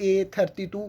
A32